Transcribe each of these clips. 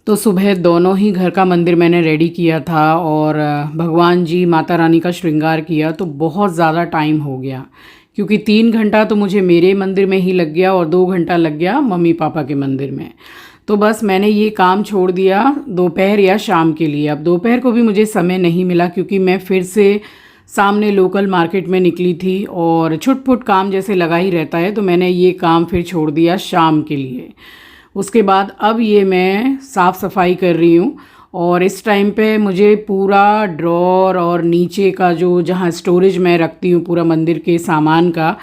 तो सुबह दोनों ही घर का मंदिर मैंने रेडी किया था और भगवान जी माता रानी का श्रृंगार किया, तो बहुत ज़्यादा टाइम हो गया क्योंकि 3 घंटा तो मुझे मेरे मंदिर में ही लग गया और 2 घंटा लग गया मम्मी पापा के मंदिर में। तो बस मैंने ये काम छोड़ दिया दोपहर या शाम के लिए। अब दोपहर को भी मुझे समय नहीं मिला क्योंकि मैं फिर से सामने लोकल मार्केट में निकली थी और छुटपुट काम जैसे लगा ही रहता है, तो मैंने ये काम फिर छोड़ दिया शाम के लिए। उसके बाद अब ये मैं साफ़ सफाई कर रही हूँ और इस टाइम पे मुझे पूरा ड्रॉर और नीचे का जो जहाँ स्टोरेज मैं रखती हूँ पूरा मंदिर के सामान का,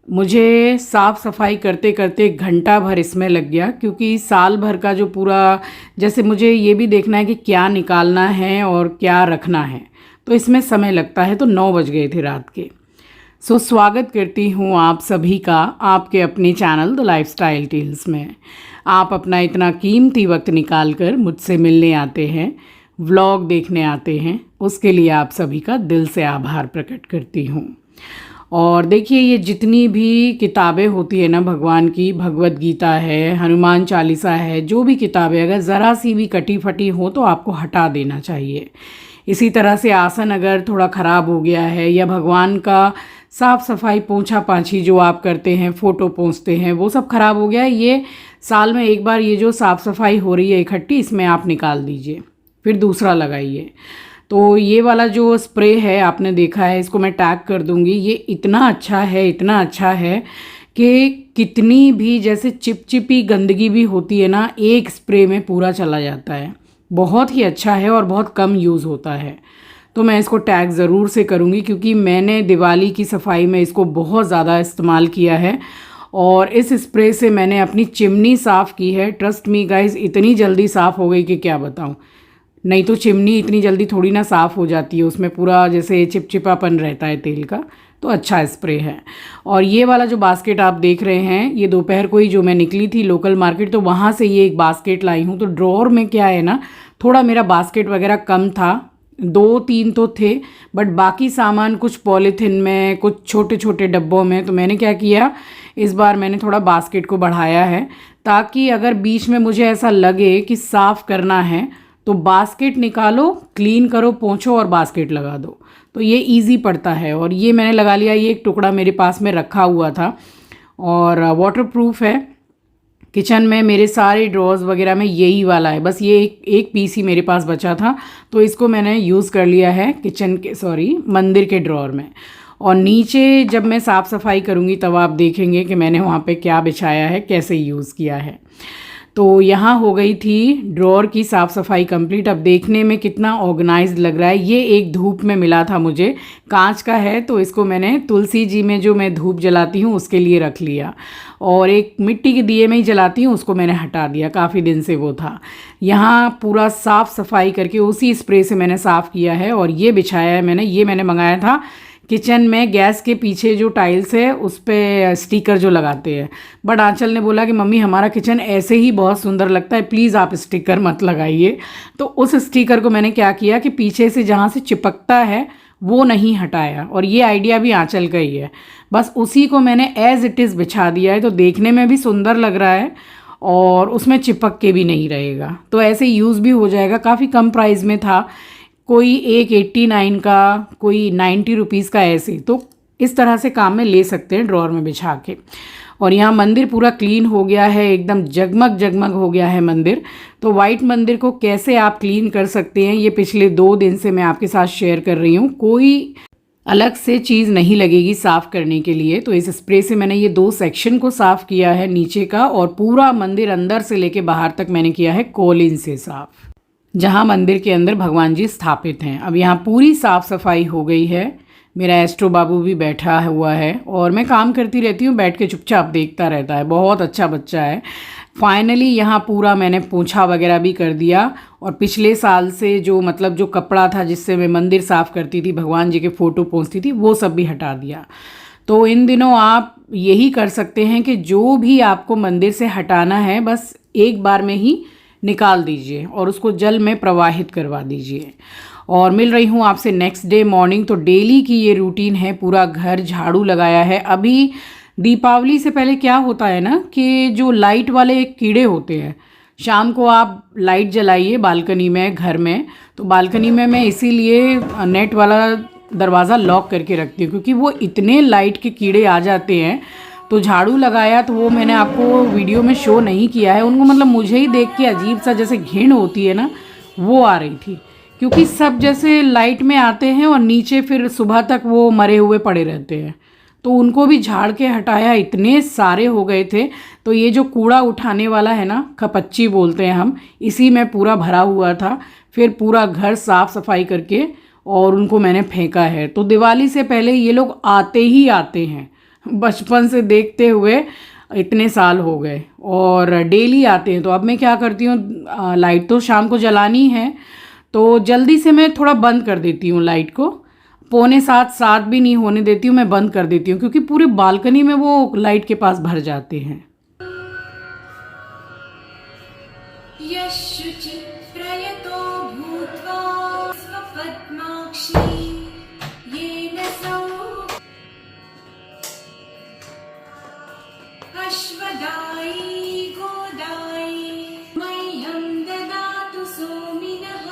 मुझे साफ़ सफाई करते करते घंटा भर इसमें लग गया क्योंकि साल भर का जो पूरा, जैसे मुझे ये भी देखना है कि क्या निकालना है और क्या रखना है, तो इसमें समय लगता है। तो 9 बज गए थे रात के। स्वागत करती हूँ आप सभी का आपके अपने चैनल द लाइफस्टाइल टेल्स में। आप अपना इतना कीमती वक्त निकाल कर मुझसे मिलने आते हैं, व्लॉग देखने आते हैं, उसके लिए आप सभी का दिल से आभार प्रकट करती हूँ। और देखिए, ये जितनी भी किताबें होती है ना भगवान की, भगवत गीता है, हनुमान चालीसा है, जो भी किताबें अगर ज़रा सी भी कटी फटी हो तो आपको हटा देना चाहिए। इसी तरह से आसन अगर थोड़ा ख़राब हो गया है या भगवान का साफ़ सफाई पोंछा पाछी जो आप करते हैं, फ़ोटो पोंछते हैं, वो सब ख़राब हो गया है, ये साल में एक बार ये जो साफ़ सफाई हो रही है इकट्ठी, इसमें आप निकाल दीजिए, फिर दूसरा लगाइए। तो ये वाला जो स्प्रे है आपने देखा है, इसको मैं टैग कर दूँगी। ये इतना अच्छा है, इतना अच्छा है कि कितनी भी जैसे चिपचिपी गंदगी भी होती है ना, एक स्प्रे में पूरा चला जाता है। बहुत ही अच्छा है और बहुत कम यूज़ होता है। तो मैं इसको टैग ज़रूर से करूँगी क्योंकि मैंने दिवाली की सफाई में इसको बहुत ज़्यादा इस्तेमाल किया है और इस स्प्रे से मैंने अपनी चिमनी साफ़ की है। ट्रस्ट मी गाइज़, इतनी जल्दी साफ़ हो गई कि क्या बताऊँ। नहीं तो चिमनी इतनी जल्दी थोड़ी ना साफ़ हो जाती है, उसमें पूरा जैसे चिपचिपापन रहता है तेल का। तो अच्छा स्प्रे है। और ये वाला जो बास्केट आप देख रहे हैं, ये दोपहर को ही जो मैं निकली थी लोकल मार्केट, तो वहाँ से ये एक बास्केट लाई हूँ। तो ड्रॉर में क्या है ना, थोड़ा मेरा बास्केट वगैरह कम था, 2-3 तो थे, बट बाकी सामान कुछ पॉलीथिन में, कुछ छोटे छोटे डब्बों में। तो मैंने क्या किया, इस बार मैंने थोड़ा बास्केट को बढ़ाया है ताकि अगर बीच में मुझे ऐसा लगे कि साफ़ करना है तो बास्केट निकालो, क्लीन करो, पोंछो और बास्केट लगा दो, तो ये इजी पड़ता है। और ये मैंने लगा लिया, ये एक टुकड़ा मेरे पास में रखा हुआ था और वाटरप्रूफ है। किचन में मेरे सारे ड्रॉर्स वगैरह में यही वाला है, बस ये एक पीस ही मेरे पास बचा था, तो इसको मैंने यूज़ कर लिया है किचन के मंदिर के ड्रॉर में। और नीचे जब मैं साफ़ सफाई करूँगी तब आप देखेंगे कि मैंने वहाँ पे क्या बिछाया है, कैसे यूज़ किया है। तो यहाँ हो गई थी ड्रॉर की साफ़ सफाई कंप्लीट। अब देखने में कितना ऑर्गेनाइज्ड लग रहा है। ये एक धूप में मिला था मुझे, कांच का है, तो इसको मैंने तुलसी जी में जो मैं धूप जलाती हूँ उसके लिए रख लिया। और एक मिट्टी के दिए में ही जलाती हूँ, उसको मैंने हटा दिया, काफ़ी दिन से वो था। यहाँ पूरा साफ़ सफाई करके उसी स्प्रे से मैंने साफ़ किया है और ये बिछाया है मैंने। ये मैंने मंगाया था किचन में, गैस के पीछे जो टाइल्स है उस पर स्टिकर जो लगाते हैं, बट आंचल ने बोला कि मम्मी हमारा किचन ऐसे ही बहुत सुंदर लगता है, प्लीज़ आप स्टिकर मत लगाइए। तो उस स्टिकर को मैंने क्या किया कि पीछे से जहाँ से चिपकता है वो नहीं हटाया, और ये आइडिया भी आंचल का ही है। बस उसी को मैंने एज़ इट इज़ बिछा दिया है, तो देखने में भी सुंदर लग रहा है और उसमें चिपक के भी नहीं रहेगा, तो ऐसे यूज़ भी हो जाएगा। काफ़ी कम प्राइस में था, कोई एक 89 का, कोई 90 रुपीज़ का, ऐसे। तो इस तरह से काम में ले सकते हैं ड्रॉर में बिछा के। और यहाँ मंदिर पूरा क्लीन हो गया है, एकदम जगमग जगमग हो गया है मंदिर। तो वाइट मंदिर को कैसे आप क्लीन कर सकते हैं, ये पिछले 2 दिन से मैं आपके साथ शेयर कर रही हूँ। कोई अलग से चीज़ नहीं लगेगी साफ़ करने के लिए। तो इस स्प्रे से मैंने ये 2 सेक्शन को साफ़ किया है, नीचे का, और पूरा मंदिर अंदर से लेके बाहर तक मैंने किया है कोलिन से साफ़, जहाँ मंदिर के अंदर भगवान जी स्थापित हैं। अब यहाँ पूरी साफ़ सफाई हो गई है। मेरा एस्ट्रो बाबू भी बैठा हुआ है और मैं काम करती रहती हूँ, बैठ के चुपचाप देखता रहता है, बहुत अच्छा बच्चा है। फाइनली यहाँ पूरा मैंने पोंछा वगैरह भी कर दिया और पिछले साल से जो जो कपड़ा था जिससे मैं मंदिर साफ़ करती थी, भगवान जी के फ़ोटो पोंछती थी, वो सब भी हटा दिया। तो इन दिनों आप यही कर सकते हैं कि जो भी आपको मंदिर से हटाना है बस एक बार में ही निकाल दीजिए और उसको जल में प्रवाहित करवा दीजिए। और मिल रही हूँ आपसे नेक्स्ट डे मॉर्निंग। तो डेली की ये रूटीन है, पूरा घर झाड़ू लगाया है। अभी दीपावली से पहले क्या होता है ना कि जो लाइट वाले कीड़े होते हैं, शाम को आप लाइट जलाइए बालकनी में, घर में। तो बालकनी में मैं इसीलिए नेट वाला दरवाज़ा लॉक करके रखती हूँ, क्योंकि वो इतने लाइट के कीड़े आ जाते हैं। तो झाड़ू लगाया तो वो मैंने आपको वीडियो में शो नहीं किया है, उनको मतलब मुझे ही देख के अजीब सा जैसे घिन होती है ना, वो आ रही थी। क्योंकि सब जैसे लाइट में आते हैं और नीचे फिर सुबह तक वो मरे हुए पड़े रहते हैं। तो उनको भी झाड़ के हटाया, इतने सारे हो गए थे। तो ये जो कूड़ा उठाने वाला है ना, खपच्ची बोलते हैं हम, इसी में पूरा भरा हुआ था। फिर पूरा घर साफ सफाई करके और उनको मैंने फेंका है। तो दिवाली से पहले ये लोग आते ही आते हैं, बचपन से देखते हुए इतने साल हो गए और डेली आते हैं। तो अब मैं क्या करती हूँ, लाइट तो शाम को जलानी है, तो जल्दी से मैं थोड़ा बंद कर देती हूँ लाइट को। 6:45 भी नहीं होने देती हूँ, मैं बंद कर देती हूँ, क्योंकि पूरी बालकनी में वो लाइट के पास भर जाते हैं। यशुचि प्रयतो भूत्वा स्वपद्माक्षी येन सौ अश्वदायी गोदायी मह्यं ददातु सोमिनः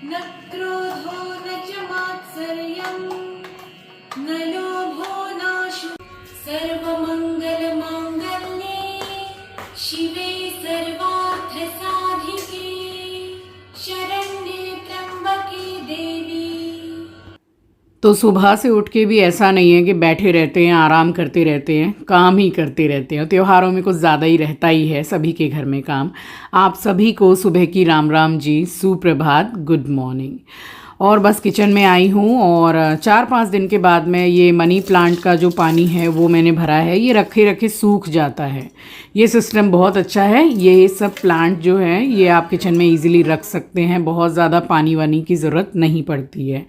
न क्रोधो न च मात्सर्यं न लोभो नाशु सर्वमङ्गलमाङ्गल्ये शिवे सर्वार्थ साधिके शरण्ये त्र्यंबके देवी। तो सुबह से उठ के भी ऐसा नहीं है कि बैठे रहते हैं, आराम करते रहते हैं, काम ही करते रहते हैं। त्योहारों में कुछ ज़्यादा ही रहता ही है सभी के घर में काम। आप सभी को सुबह की राम राम जी, सुप्रभात, गुड मॉर्निंग। और बस किचन में आई हूँ और 4-5 दिन के बाद में ये मनी प्लांट का जो पानी है वो मैंने भरा है। ये रखे रखे सूख जाता है। ये सिस्टम बहुत अच्छा है। ये सब प्लांट जो है ये आप किचन में इजीली रख सकते हैं, बहुत ज़्यादा पानी वानी की ज़रूरत नहीं पड़ती है।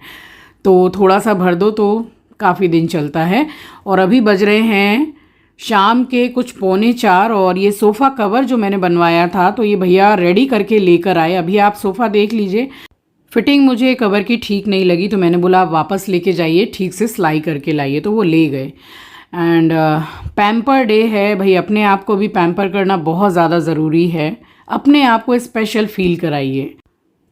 तो थोड़ा सा भर दो तो काफ़ी दिन चलता है। और अभी बज रहे हैं शाम के कुछ 3:45 और ये सोफ़ा कवर जो मैंने बनवाया था तो ये भैया रेडी करके लेकर आए। अभी आप सोफ़ा देख लीजिए, फिटिंग मुझे कवर की ठीक नहीं लगी, तो मैंने बोला आप वापस लेके जाइए, ठीक से सिलाई करके लाइए। तो वो ले गए। एंड पैम्पर डे है भाई, अपने आप को भी पैम्पर करना बहुत ज़्यादा ज़रूरी है। अपने आप को स्पेशल फील कराइए।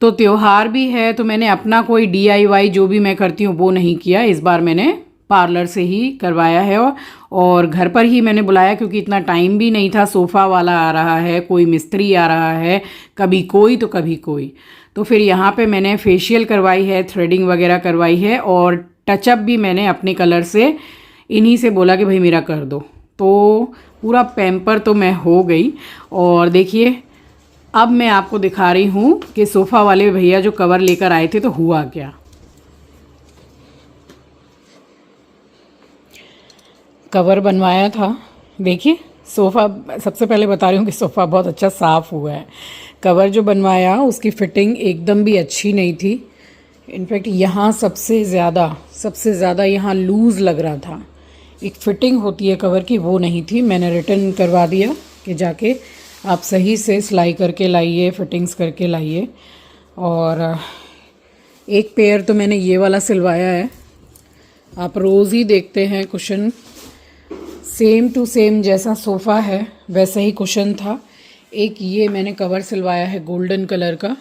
तो त्यौहार भी है, तो मैंने अपना कोई DIY जो भी मैं करती हूँ वो नहीं किया। इस बार मैंने पार्लर से ही करवाया है और घर पर ही मैंने बुलाया, क्योंकि इतना टाइम भी नहीं था। सोफ़ा वाला आ रहा है, कोई मिस्त्री आ रहा है, कभी कोई तो कभी कोई। तो फिर यहाँ पे मैंने फेशियल करवाई है, थ्रेडिंग वगैरह करवाई है और टचअप भी मैंने अपने कलर से इन्हीं से बोला कि भाई मेरा कर दो। तो पूरा पैम्पर तो मैं हो गई। और देखिए अब मैं आपको दिखा रही हूँ कि सोफ़ा वाले भैया जो कवर लेकर आए थे तो हुआ क्या। कवर बनवाया था, देखिए सोफ़ा, सबसे पहले बता रही हूँ कि सोफ़ा बहुत अच्छा साफ़ हुआ है। कवर जो बनवाया उसकी फ़िटिंग एकदम भी अच्छी नहीं थी। इनफैक्ट यहाँ सबसे ज़्यादा यहाँ लूज़ लग रहा था। एक फ़िटिंग होती है कवर की, वो नहीं थी। मैंने रिटर्न करवा दिया कि जाके आप सही से सिलाई करके लाइए, फिटिंग्स करके लाइए। और एक पेयर तो मैंने ये वाला सिलवाया है, आप रोज़ ही देखते हैं कुशन, सेम टू सेम जैसा सोफ़ा है वैसा ही कुशन था। एक ये मैंने कवर सिलवाया है गोल्डन कलर का,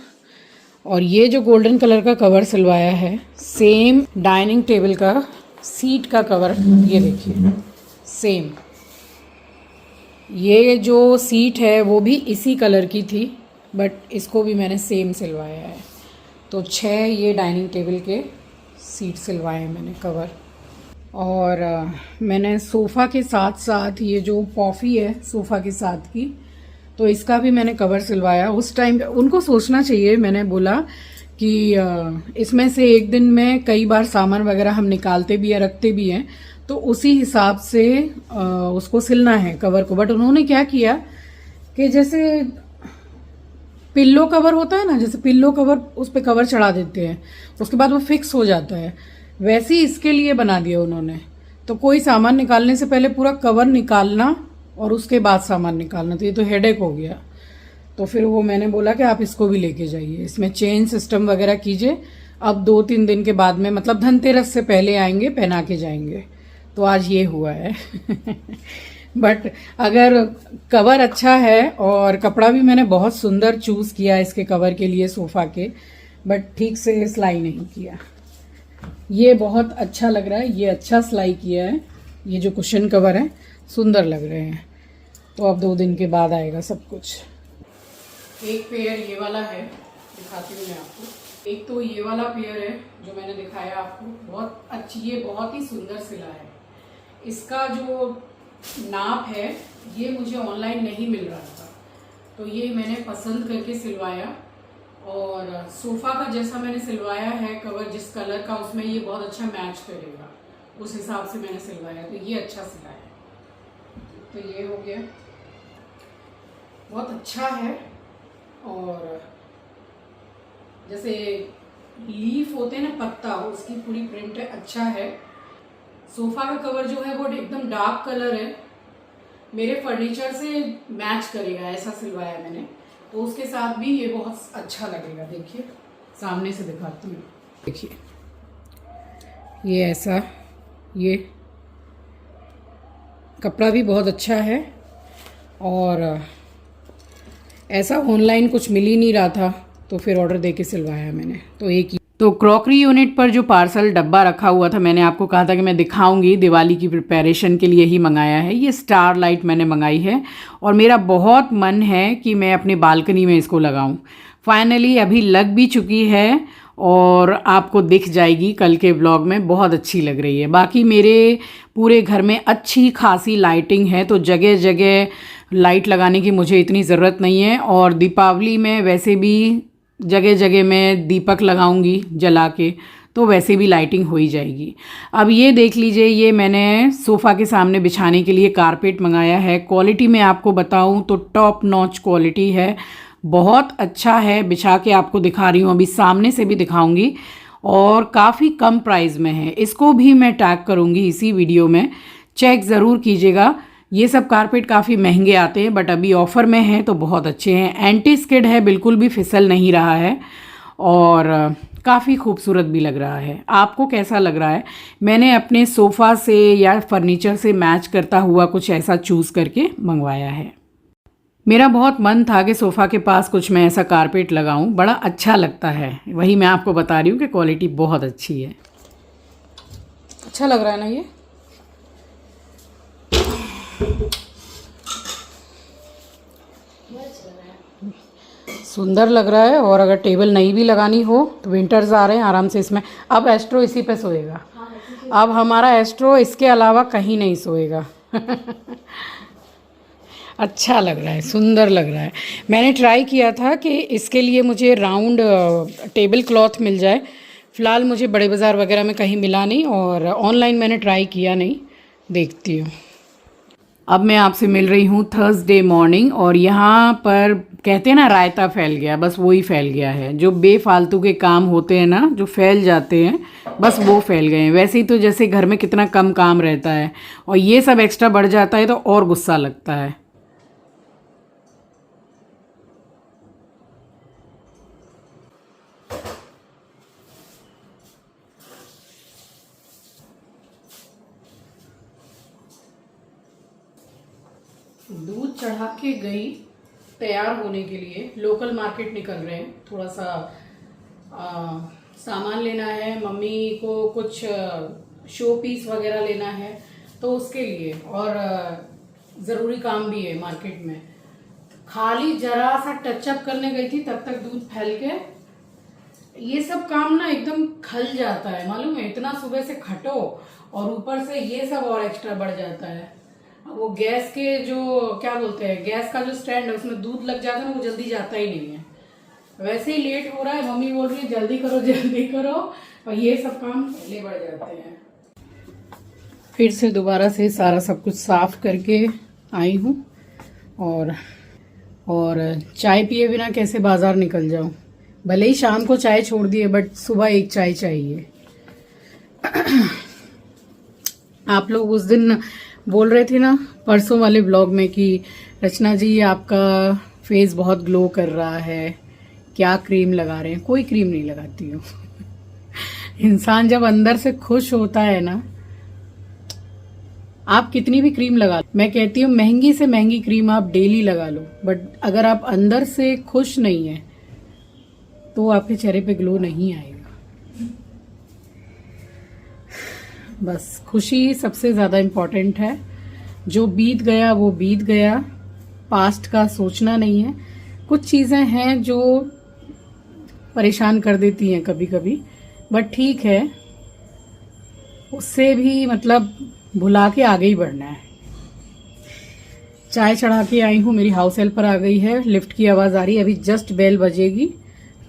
और ये जो गोल्डन कलर का कवर सिलवाया है सेम डाइनिंग टेबल का सीट का कवर, ये देखिए सेम। ये जो सीट है वो भी इसी कलर की थी, बट इसको भी मैंने सेम सिलवाया है। तो 6 ये डाइनिंग टेबल के सीट सिलवाए मैंने कवर। और मैंने सोफ़ा के साथ साथ ये जो पॉफ़ी है सोफ़ा के साथ की, तो इसका भी मैंने कवर सिलवाया। उस टाइम उनको सोचना चाहिए, मैंने बोला कि इसमें से एक दिन में कई बार सामान वगैरह हम निकालते भी हैं, रखते भी हैं, तो उसी हिसाब से उसको सिलना है कवर को। बट उन्होंने क्या किया कि जैसे पिल्लो कवर होता है ना, जैसे पिल्लो कवर उस पर कवर चढ़ा देते हैं, उसके बाद वो फिक्स हो जाता है, वैसे ही इसके लिए बना दिया उन्होंने। तो कोई सामान निकालने से पहले पूरा कवर निकालना और उसके बाद सामान निकालना, तो ये तो हेडेक हो गया। तो फिर वो मैंने बोला कि आप इसको भी लेके जाइए, इसमें चेन सिस्टम वगैरह कीजिए। अब 2-3 दिन के बाद में, मतलब धनतेरस से पहले आएंगे, पहना के जाएंगे। तो आज ये हुआ है। बट अगर कवर अच्छा है और कपड़ा भी मैंने बहुत सुंदर चूज़ किया इसके कवर के लिए सोफ़ा के, बट ठीक से सिलाई नहीं किया। ये बहुत अच्छा लग रहा है, ये अच्छा सिलाई किया है। ये जो कुशन कवर है सुंदर लग रहे हैं। तो अब 2 दिन के बाद आएगा सब कुछ। एक पेयर ये वाला है, दिखाती हूँ मैं आपको। एक तो ये वाला पेयर है जो मैंने दिखाया आपको, बहुत अच्छी, ये बहुत ही सुंदर सिला है। इसका जो नाप है ये मुझे ऑनलाइन नहीं मिल रहा था, तो ये मैंने पसंद करके सिलवाया। और सोफ़ा का जैसा मैंने सिलवाया है कवर, जिस कलर का, उसमें ये बहुत अच्छा मैच करेगा, उस हिसाब से मैंने सिलवाया। तो ये अच्छा सिला है। तो ये हो गया, बहुत अच्छा है। और जैसे लीफ होते हैं ना, पत्ता, उसकी पूरी प्रिंट है, अच्छा है। सोफ़ा का कवर जो है वो एकदम डार्क कलर है, मेरे फर्नीचर से मैच करेगा, ऐसा सिलवाया मैंने। तो उसके साथ भी ये बहुत अच्छा लगेगा। देखिए, सामने से दिखाती हूँ। देखिए ये ऐसा, ये कपड़ा भी बहुत अच्छा है। और ऐसा ऑनलाइन कुछ मिल ही नहीं रहा था, तो फिर ऑर्डर देके सिलवाया मैंने। तो एक तो क्रॉकरी यूनिट पर जो पार्सल डब्बा रखा हुआ था, मैंने आपको कहा था कि मैं दिखाऊंगी, दिवाली की प्रिपरेशन के लिए ही मंगाया है। ये स्टार लाइट मैंने मंगाई है और मेरा बहुत मन है कि मैं अपनी बालकनी में इसको लगाऊं। फाइनली अभी लग भी चुकी है और आपको दिख जाएगी कल के ब्लॉग में, बहुत अच्छी लग रही है। बाकी मेरे पूरे घर में अच्छी खासी लाइटिंग है, तो जगह जगह लाइट लगाने की मुझे इतनी ज़रूरत नहीं है। और दीपावली में वैसे भी जगह जगह मैं दीपक लगाऊंगी जला के, तो वैसे भी लाइटिंग हो ही जाएगी। अब ये देख लीजिए, ये मैंने सोफ़ा के सामने बिछाने के लिए कारपेट मंगाया है। क्वालिटी में आपको बताऊं तो टॉप नॉच क्वालिटी है, बहुत अच्छा है। बिछा के आपको दिखा रही हूँ, अभी सामने से भी दिखाऊंगी। और काफ़ी कम प्राइस में है, इसको भी मैं टैग करूँगी इसी वीडियो में, चेक ज़रूर कीजिएगा। ये सब कारपेट काफ़ी महंगे आते हैं, बट अभी ऑफ़र में है तो बहुत अच्छे हैं। एंटी स्किड है, बिल्कुल भी फिसल नहीं रहा है और काफ़ी खूबसूरत भी लग रहा है। आपको कैसा लग रहा है? मैंने अपने सोफ़ा से या फर्नीचर से मैच करता हुआ कुछ ऐसा चूज़ करके मंगवाया है। मेरा बहुत मन था कि सोफ़ा के पास कुछ मैं ऐसा कारपेट लगाऊं, बड़ा अच्छा लगता है। वही मैं आपको बता रही हूँ कि क्वालिटी बहुत अच्छी है। अच्छा लग रहा है ना ये? सुंदर लग रहा है। और अगर टेबल नहीं भी लगानी हो तो विंटर्स आ रहे हैं, आराम से इसमें। अब एस्ट्रो इसी पे सोएगा। अब हमारा एस्ट्रो इसके अलावा कहीं नहीं सोएगा। अच्छा लग रहा है, सुंदर लग रहा है। मैंने ट्राई किया था कि इसके लिए मुझे राउंड टेबल क्लॉथ मिल जाए। फ़िलहाल मुझे बड़े बाज़ार वगैरह में कहीं मिला नहीं और ऑनलाइन मैंने ट्राई किया नहीं, देखती हूँ। अब मैं आपसे मिल रही हूँ थर्सडे मॉर्निंग, और यहाँ पर कहते हैं ना रायता फैल गया, बस वही फैल गया है। जो बेफालतू के काम होते हैं ना, जो फैल जाते हैं, बस वो फैल गए हैं। वैसे ही तो जैसे घर में कितना कम काम रहता है और ये सब एक्स्ट्रा बढ़ जाता है तो और गुस्सा लगता है। दूध चढ़ा के गई तैयार होने के लिए, लोकल मार्केट निकल रहे हैं। थोड़ा सा सामान लेना है, मम्मी को कुछ शो पीस वगैरह लेना है तो उसके लिए, और ज़रूरी काम भी है मार्केट में। खाली जरा सा टचअप करने गई थी, तब तक दूध फैल के ये सब काम ना एकदम खल जाता है, मालूम है। इतना सुबह से खटो और ऊपर से ये सब और एक्स्ट्रा बढ़ जाता है। वो गैस के जो क्या बोलते हैं, गैस का जो स्टैंड है उसमें दूध लग जाता है ना, वो जल्दी जाता ही नहीं है। वैसे ही लेट हो रहा है, मम्मी बोल रही है जल्दी करो जल्दी करो, और ये सब काम पहले बढ़ जाते हैं। फिर से दोबारा से सारा सब कुछ साफ करके आई हूँ और चाय पिए बिना कैसे बाजार निकल जाऊँ। भले ही शाम को चाय छोड़ दिए, बट सुबह एक चाय चाहिए। आप लोग उस दिन बोल रहे थे ना परसों वाले ब्लॉग में कि रचना जी आपका फेस बहुत ग्लो कर रहा है, क्या क्रीम लगा रहे हैं? कोई क्रीम नहीं लगाती हूँ। इंसान जब अंदर से खुश होता है ना, आप कितनी भी क्रीम लगा लो, मैं कहती हूँ महंगी से महंगी क्रीम आप डेली लगा लो, बट अगर आप अंदर से खुश नहीं है तो आपके चेहरे पे ग्लो नहीं आएगा। बस खुशी सबसे ज़्यादा इम्पोर्टेंट है। जो बीत गया वो बीत गया, पास्ट का सोचना नहीं है। कुछ चीज़ें हैं जो परेशान कर देती हैं कभी कभी, बट ठीक है, उससे भी मतलब भुला के आगे ही बढ़ना है। चाय चढ़ा के आई हूँ, मेरी हाउस हेल्पर आ गई है, लिफ्ट की आवाज़ आ रही है, अभी जस्ट बेल बजेगी,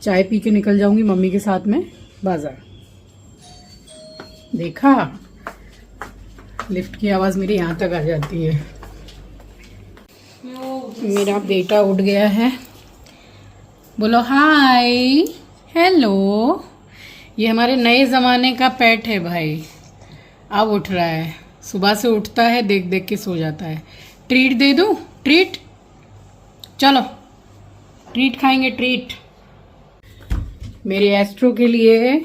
चाय पी के निकल जाऊंगी मम्मी के साथ में बाजार। देखा, लिफ्ट की आवाज़ मेरी यहाँ तक आ जाती है। मेरा बेटा उठ गया है, बोलो हाय हेलो। ये हमारे नए ज़माने का पेट है भाई, अब उठ रहा है। सुबह से उठता है, देख देख के सो जाता है। ट्रीट दे दूँ? ट्रीट, चलो ट्रीट खाएंगे, ट्रीट। मेरे एस्ट्रो के लिए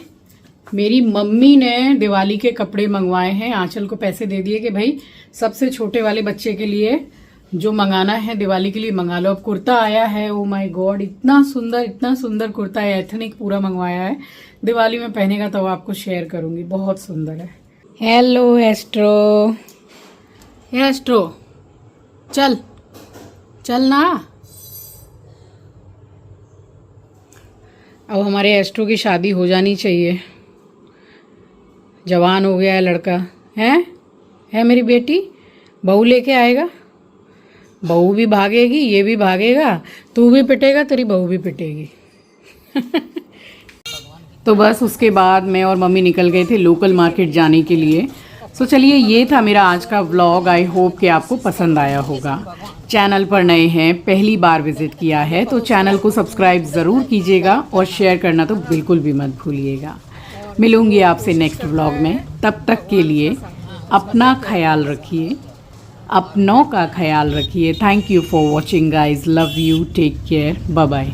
मेरी मम्मी ने दिवाली के कपड़े मंगवाए हैं। आंचल को पैसे दे दिए कि भाई सबसे छोटे वाले बच्चे के लिए जो मंगाना है दिवाली के लिए मंगा लो। अब कुर्ता आया है, ओ माय गॉड, इतना सुंदर कुर्ता है, एथनिक पूरा मंगवाया है। दिवाली में पहनेगा तो आपको शेयर करूंगी, बहुत सुंदर है। हेलो एस्ट्रो, एस्ट्रो चल चल ना। अब हमारे एस्ट्रो की शादी हो जानी चाहिए, जवान हो गया है लड़का, है मेरी बेटी। बहू लेके आएगा, बहू भी भागेगी, ये भी भागेगा, तू भी पिटेगा, तेरी बहू भी पिटेगी। तो बस उसके बाद मैं और मम्मी निकल गए थे लोकल मार्केट जाने के लिए। सो चलिए, ये था मेरा आज का व्लॉग। आई होप कि आपको पसंद आया होगा। चैनल पर नए हैं, पहली बार विजिट किया है तो चैनल को सब्सक्राइब ज़रूर कीजिएगा और शेयर करना तो बिल्कुल भी मत भूलिएगा। मिलूंगी आपसे नेक्स्ट व्लॉग में, तब तक के लिए अपना ख्याल रखिए, अपनों का ख्याल रखिए। Thank you for watching guys, love you, take care, bye bye.